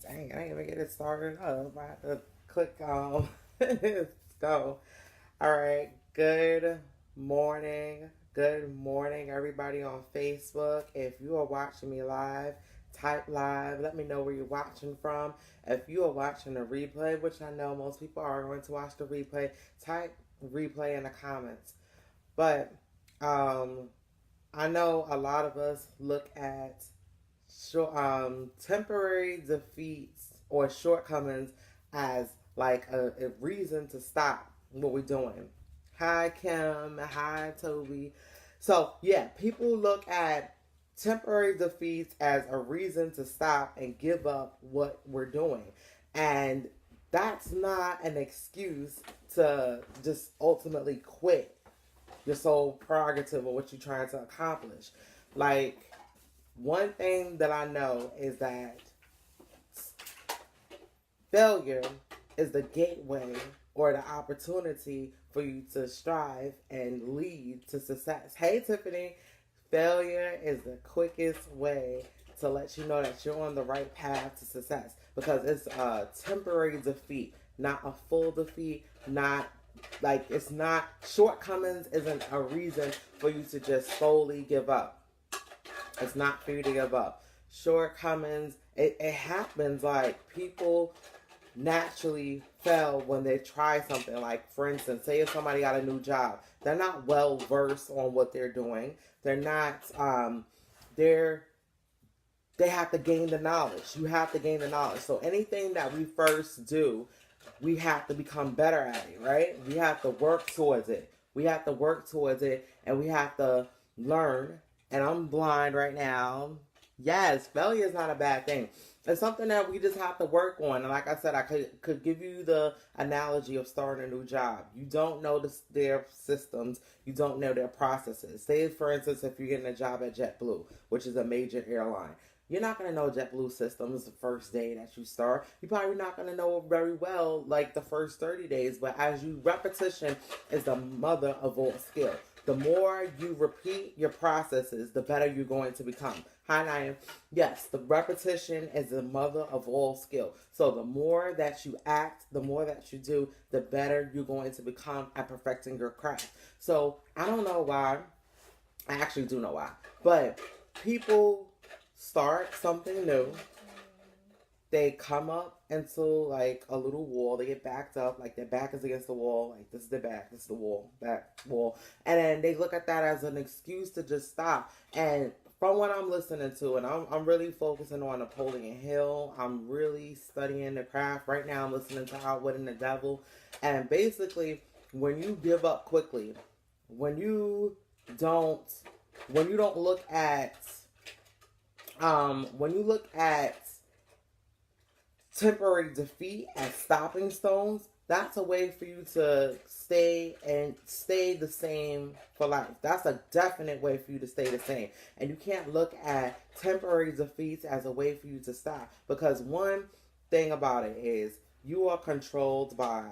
Dang, I didn't even get it started up. I had to click let's go. All right. Good morning. Good morning, everybody on Facebook. If you are watching me live, type live. Let me know where you're watching from. If you are watching the replay, which I know most people are going to watch the replay, type replay in the comments. But I know a lot of us look at temporary defeats or shortcomings as like a reason to stop what we're doing. Hi, Kim. Hi, Toby. So, yeah, people look at temporary defeats as a reason to stop and give up what we're doing. And that's not an excuse to just ultimately quit your sole prerogative of what you're trying to accomplish. Like, one thing that I know is that failure is the gateway or the opportunity for you to strive and lead to success. Hey, Tiffany, failure is the quickest way to let you know that you're on the right path to success because it's a temporary defeat, not a full defeat, not like it's not shortcomings isn't a reason for you to just solely give up. It's not for you to give up. Shortcomings, it happens like people naturally fail when they try something. Like, for instance, say if somebody got a new job, they're not well versed on what they're doing. They're not, they're, they have to gain the knowledge. You have to gain the knowledge. So anything that we first do, we have to become better at it, right? We have to work towards it. We have to work towards it and we have to learn. And I'm blind right now. Yes, failure is not a bad thing. It's something that we just have to work on. And like I said, I could give you the analogy of starting a new job. You don't know their systems. You don't know their processes. Say, for instance, if you're getting a job at JetBlue, which is a major airline. You're not going to know JetBlue systems the first day that you start. You're probably not going to know it very well like the first 30 days. But as you, repetition is the mother of all skill. The more you repeat your processes, the better you're going to become. Hi, Naya. Yes, the repetition is the mother of all skill. So the more that you act, the more that you do, the better you're going to become at perfecting your craft. So I don't know why. I actually do know why. But people start something new. They come up into like a little wall. They get backed up, like their back is against the wall. Like this is their back, this is the wall, back wall. And then they look at that as an excuse to just stop. And from what I'm listening to, and I'm really focusing on Napoleon Hill. I'm really studying the craft. Right now I'm listening to Outwitting the Devil. And basically, when you give up quickly, when you don't look at when you look at temporary defeat as stopping stones, that's a way for you to stay the same for life. That's a definite way for you to stay the same. And you can't look at temporary defeats as a way for you to stop. Because one thing about it is you are controlled by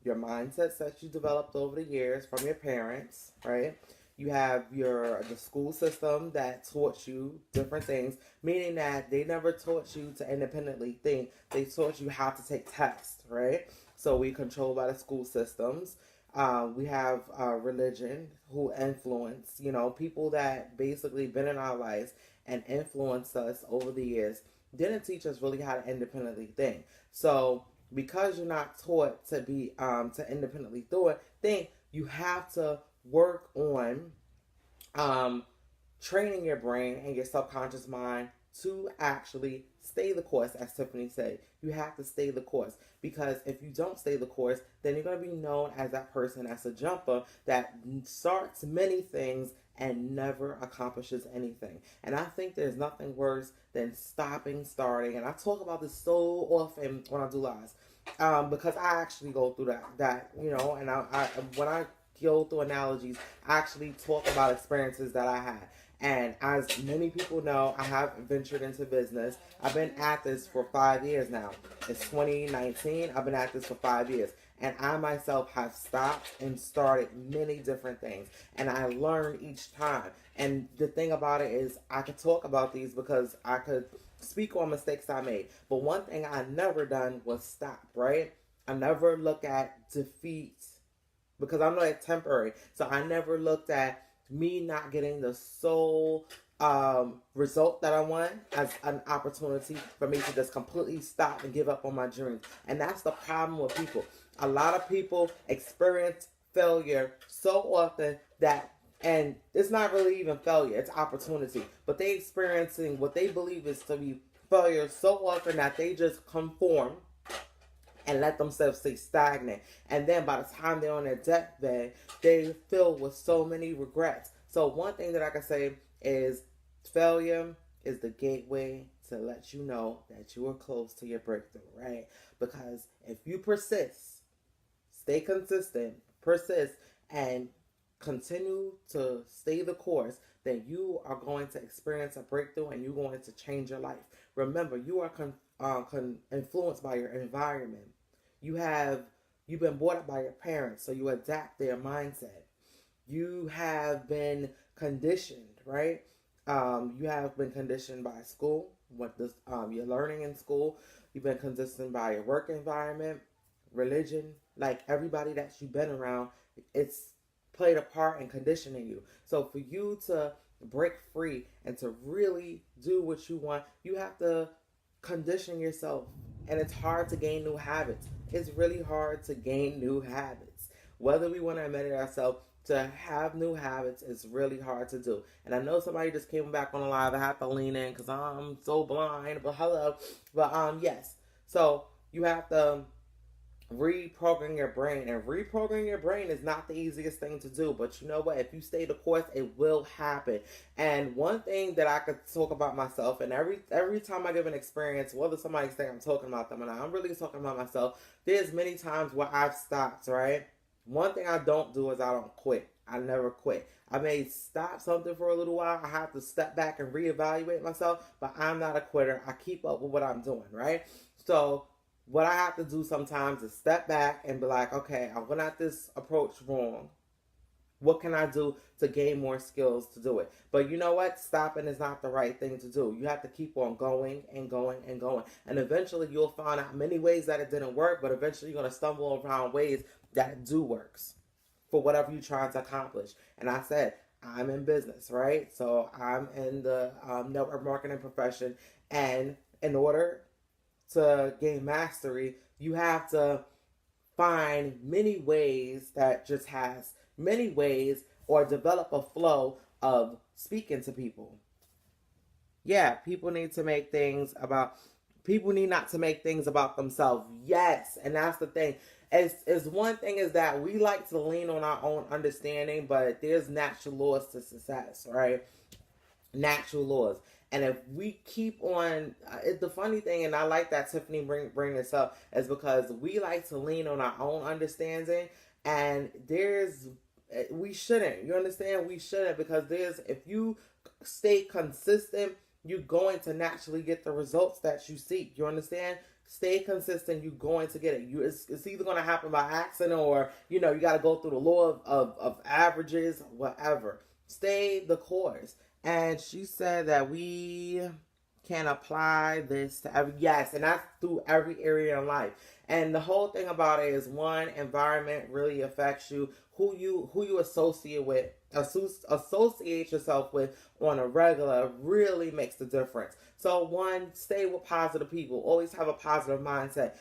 your mindsets that you developed over the years from your parents, right? You have the school system that taught you different things, meaning that they never taught you to independently think. They taught you how to take tests, right? So we controlled by the school systems. We have religion who influence, people that basically been in our lives and influenced us over the years. Didn't teach us really how to independently think. So because you're not taught to be to independently think, you have to work on training your brain and your subconscious mind to actually stay the course. As Tiffany said, you have to stay the course, because if you don't stay the course, then you're going to be known as that person, as a jumper that starts many things and never accomplishes anything. And I think there's nothing worse than stopping, starting. And I talk about this so often when I do lives, because I actually go through that and I when I go through analogies, I actually talk about experiences that I had. And as many people know, I have ventured into business. I've been at this for 5 years now. It's 2019. I've been at this for 5 years. And I myself have stopped and started many different things. And I learn each time. And the thing about it is I could talk about these because I could speak on mistakes I made. But one thing I never done was stop, right? I never look at defeat because I know it's temporary. So I never looked at me not getting the sole result that I want as an opportunity for me to just completely stop and give up on my dreams. And that's the problem with people. A lot of people experience failure so often that, and it's not really even failure, it's opportunity, but they experiencing what they believe is to be failure so often that they just conform and let themselves stay stagnant. And then by the time they're on their deathbed, they fill with so many regrets. So one thing that I can say is failure is the gateway to let you know that you are close to your breakthrough, right? Because if you persist, stay consistent, persist, and continue to stay the course, then you are going to experience a breakthrough and you're going to change your life. Remember, you are influenced by your environment. You've been brought up by your parents, so you adapt their mindset. You have been conditioned, right? You have been conditioned by school, what this you're learning in school. You've been conditioned by your work environment, religion, like everybody that you've been around. It's played a part in conditioning you. So for you to break free and to really do what you want, you have to condition yourself. And it's hard to gain new habits. It's really hard to gain new habits. Whether we want to admit it ourselves, to have new habits is really hard to do. And I know somebody just came back on the live. I have to lean in because I'm so blind. But hello. But yes. So you have to reprogram your brain, and reprogramming your brain is not the easiest thing to do, but you know what, if you stay the course, it will happen. And one thing that I could talk about myself, and every time I give an experience, whether somebody think I'm talking about them or not, I'm really talking about myself. There's many times where I've stopped, right? One thing I don't do is I don't quit. I never quit. I may stop something for a little while. I have to step back and reevaluate myself, but I'm not a quitter. I keep up with what I'm doing, right? So what I have to do sometimes is step back and be like, okay, I went at this approach wrong. What can I do to gain more skills to do it? But you know what? Stopping is not the right thing to do. You have to keep on going and going and going. And eventually you'll find out many ways that it didn't work, but eventually you're going to stumble around ways that it do works for whatever you're trying to accomplish. And I said, I'm in business, right? So I'm in the network marketing profession. And in order to gain mastery, you have to find many ways that just has many ways, or develop a flow of speaking to people. Yeah, people need not to make things about themselves. Yes, and that's the thing. As one thing is that we like to lean on our own understanding, but there's natural laws to success, right? Natural laws. And if we keep on, the funny thing, and I like that Tiffany bring this up, is because we like to lean on our own understanding, and we shouldn't. You understand? We shouldn't, because if you stay consistent, you're going to naturally get the results that you seek. You understand? Stay consistent, you're going to get it. It's either going to happen by accident, or you got to go through the law of averages, whatever. Stay the course. And she said that we can apply this to yes, and that's through every area in life. And the whole thing about it is, one, environment really affects you. Who you associate yourself with on a regular really makes the difference. So one, stay with positive people. Always have a positive mindset.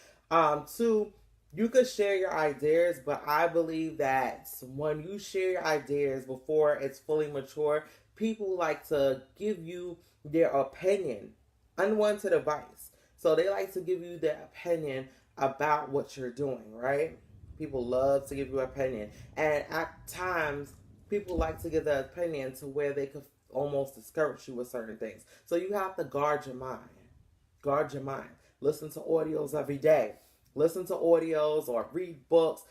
Two, you could share your ideas, but I believe that when you share your ideas before it's fully mature, people like to give you their opinion, unwanted advice. So they like to give you their opinion about what you're doing, right? People love to give you an opinion. And at times, people like to give their opinion to where they could almost discourage you with certain things. So you have to guard your mind. Guard your mind. Listen to audios every day. Listen to audios or read books.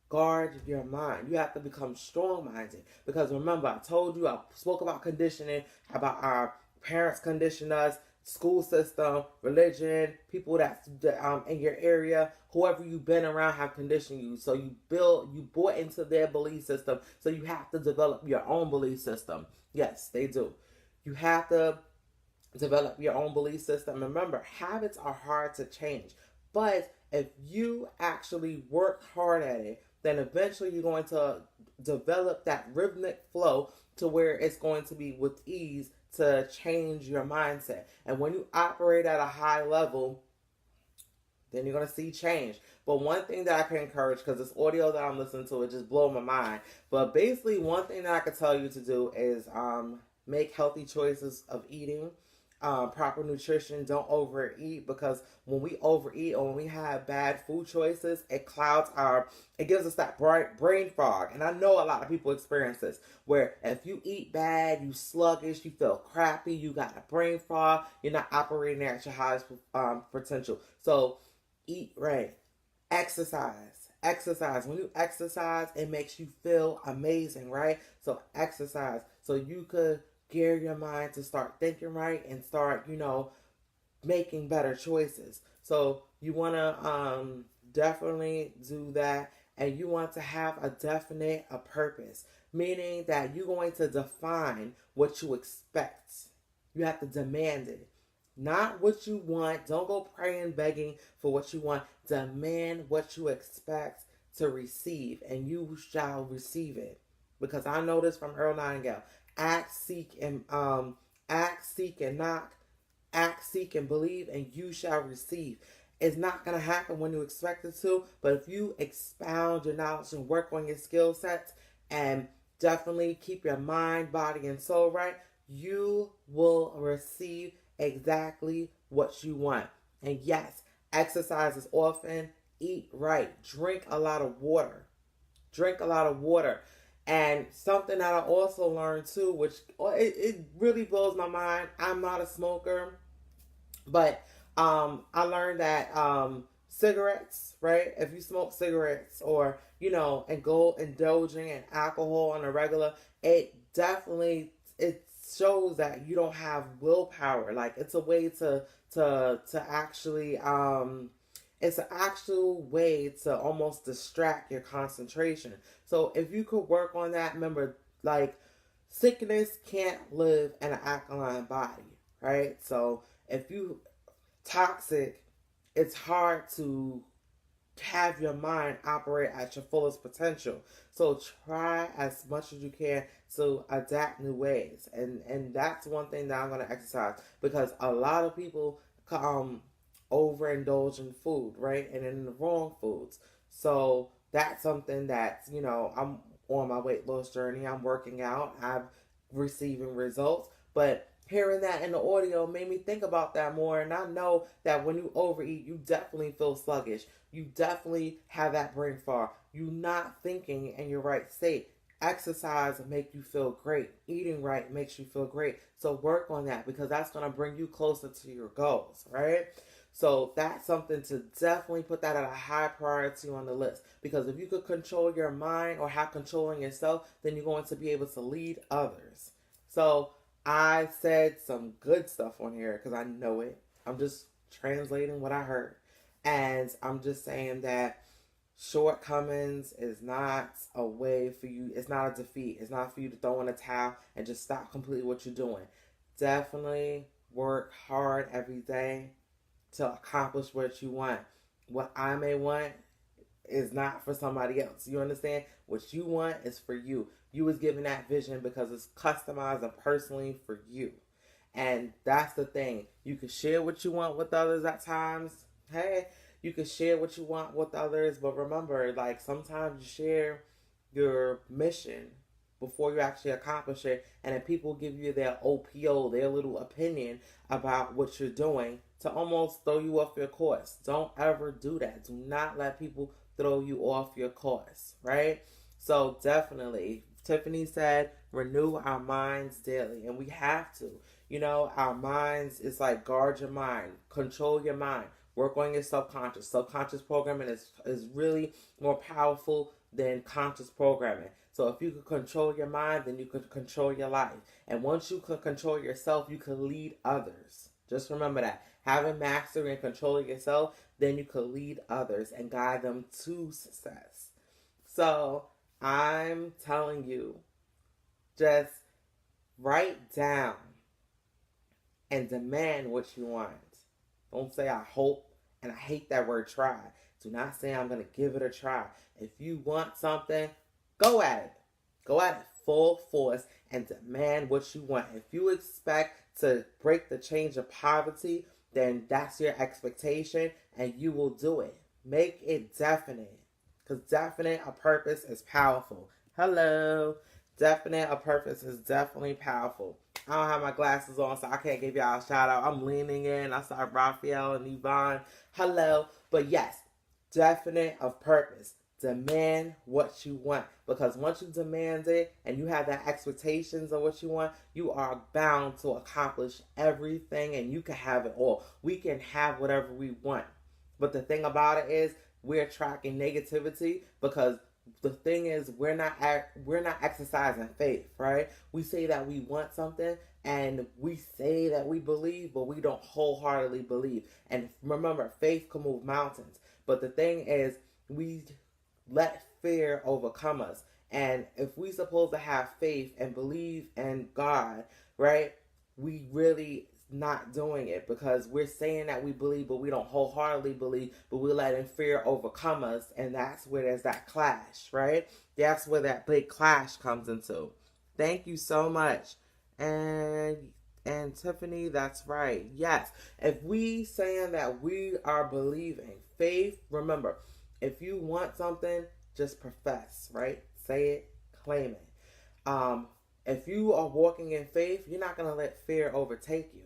Guard your mind. You have to become strong-minded. Because remember, I told you, I spoke about conditioning, about our parents condition us, school system, religion, people that's in your area, whoever you've been around have conditioned you. So you bought into their belief system. So you have to develop your own belief system. Yes, they do. You have to develop your own belief system. Remember, habits are hard to change, but if you actually work hard at it, then eventually you're going to develop that rhythmic flow to where it's going to be with ease to change your mindset. And when you operate at a high level, then you're going to see change. But one thing that I can encourage, because this audio that I'm listening to, it just blew my mind. But basically, one thing that I could tell you to do is make healthy choices of eating, proper nutrition. Don't overeat, because when we overeat or when we have bad food choices, it gives us that brain fog. And I know a lot of people experience this, where if you eat bad, you sluggish, you feel crappy, you got a brain fog, you're not operating at your highest potential. So eat right, exercise. When you exercise, it makes you feel amazing, right? So exercise so you could gear your mind to start thinking right and start, making better choices. So you want to definitely do that, and you want to have a purpose, meaning that you're going to define what you expect. You have to demand it, not what you want. Don't go praying, begging for what you want. Demand what you expect to receive, and you shall receive it. Because I know this from Earl Nightingale. Ask, seek, and knock. Ask, seek, and believe, and you shall receive. It's not going to happen when you expect it to, but if you expound your knowledge and work on your skill sets and definitely keep your mind, body, and soul right, you will receive exactly what you want. And yes, exercise is often, eat right, drink a lot of water. Drink a lot of water. And something that I also learned too, which it really blows my mind. I'm not a smoker, but I learned that cigarettes, right? If you smoke cigarettes or, and go indulging in alcohol on a regular, it shows that you don't have willpower. Like, it's a way to actually it's an actual way to almost distract your concentration. So if you could work on that, remember, like, sickness can't live in an alkaline body, right? So if you toxic, it's hard to have your mind operate at your fullest potential. So try as much as you can to adapt new ways. And that's one thing that I'm going to exercise, because a lot of people overindulge in food, right? And in the wrong foods. So that's something that, I'm on my weight loss journey. I'm working out. I'm receiving results. But hearing that in the audio made me think about that more. And I know that when you overeat, you definitely feel sluggish. You definitely have that brain fog. You're not thinking in your right state. Exercise make you feel great. Eating right makes you feel great. So work on that, because that's going to bring you closer to your goals, right? So that's something to definitely put that at a high priority on the list. Because if you could control your mind or have control in yourself, then you're going to be able to lead others. So I said some good stuff on here because I know it. I'm just translating what I heard. And I'm just saying that shortcomings is not a way for you. It's not a defeat. It's not for you to throw in a towel and just stop completely what you're doing. Definitely work hard every day to accomplish what you want. What I may want is not for somebody else. You understand? What you want is for you. You was given that vision because it's customized and personally for you. And that's the thing. You can share what you want with others at times. Hey, you can share what you want with others, but remember, like, sometimes you share your mission before you actually accomplish it, and then people give you their OPO, their little opinion about what you're doing to almost throw you off your course. Don't ever do that. Do not let people throw you off your course, right? So definitely, Tiffany said, renew our minds daily, and we have to. Our minds, is like, guard your mind, control your mind, work on your subconscious. Subconscious programming is really more powerful than conscious programming. So if you could control your mind, then you could control your life. And once you could control yourself, you could lead others. Just remember that. Having mastery and control of yourself, then you could lead others and guide them to success. So I'm telling you, just write down and demand what you want. Don't say I hope, and I hate that word try. Do not say I'm going to give it a try. If you want something, go at it. Go at it full force and demand what you want. If you expect to break the chains of poverty, then that's your expectation and you will do it. Make it definite, because definite a purpose is powerful. Hello. Definite a purpose is definitely powerful. I don't have my glasses on, so I can't give y'all a shout out. I'm leaning in. I saw Raphael and Yvonne. Hello. But yes, definite of purpose. Demand what you want, because once you demand it and you have that expectations of what you want, you are bound to accomplish everything, and you can have it all. We can have whatever we want, but the thing about it is we're attracting negativity, because the thing is we're not exercising faith, right? We say that we want something and we say that we believe, but we don't wholeheartedly believe. And remember, faith can move mountains, but the thing is we let fear overcome us. And if we supposed to have faith and believe in God, right, we really not doing it, because we're saying that we believe, but we don't wholeheartedly believe, but we're letting fear overcome us. And that's where there's that clash, right? That's where that big clash comes into. Thank you so much. And Tiffany, that's right. Yes. If we saying that we are believing, faith, remember, if you want something, just profess, right? Say it, claim it. If you are walking in faith, you're not going to let fear overtake you.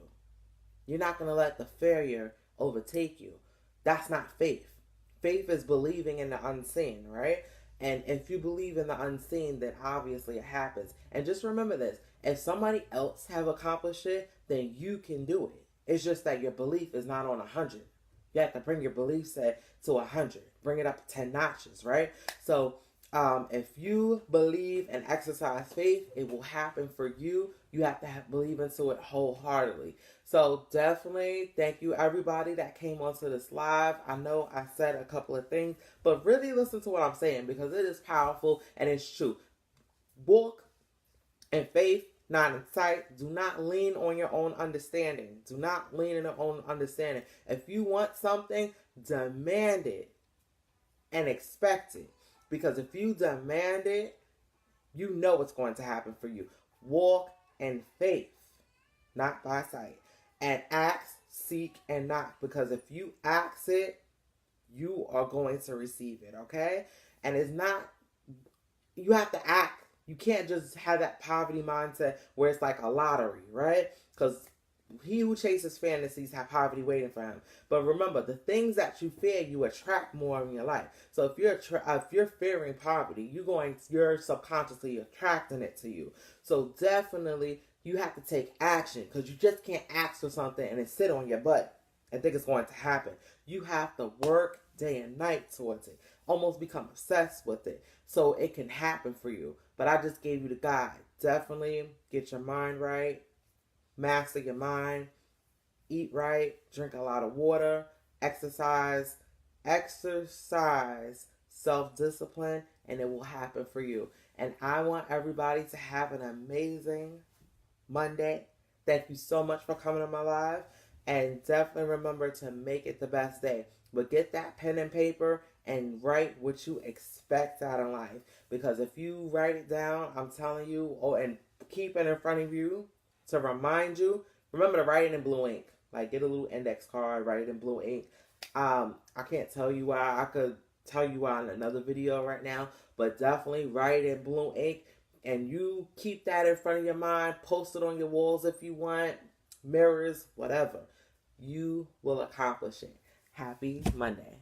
You're not going to let the failure overtake you. That's not faith. Faith is believing in the unseen, right? And if you believe in the unseen, then obviously it happens. And just remember this. If somebody else have accomplished it, then you can do it. It's just that your belief is not on 100. You have to bring your belief set to 100. Bring it up 10 notches, right? So if you believe and exercise faith, it will happen for you. You have to believe into it wholeheartedly. So definitely thank you everybody that came onto this live. I know I said a couple of things, but really listen to what I'm saying, because it is powerful and it's true. Walk in faith, not in sight. Do not lean on your own understanding. Do not lean on your own understanding. If you want something, demand it and expect it. Because if you demand it, you know what's going to happen for you. Walk in faith, not by sight. And ask, seek, and knock. Because if you ask it, you are going to receive it, okay? And it's not, you have to act. You can't just have that poverty mindset where it's like a lottery, right? Because he who chases fantasies have poverty waiting for him. But remember, the things that you fear, you attract more in your life. So if you're fearing poverty, you're subconsciously attracting it to you. So definitely you have to take action, because you just can't ask for something and then sit on your butt and think it's going to happen. You have to work day and night towards it. Almost become obsessed with it so it can happen for you. But I just gave you the guide. Definitely get your mind right. Master your mind. Eat right. Drink a lot of water. Exercise. Self-discipline, and it will happen for you. And I want everybody to have an amazing Monday. Thank you so much for coming on my live. And definitely remember to make it the best day. But get that pen and paper and write what you expect out of life. Because if you write it down, I'm telling you, and keep it in front of you to remind you. Remember to write it in blue ink. Like, get a little index card, write it in blue ink. I can't tell you why. I could tell you why in another video right now. But definitely write it in blue ink. And you keep that in front of your mind. Post it on your walls if you want. Mirrors, whatever. You will accomplish it. Happy Monday.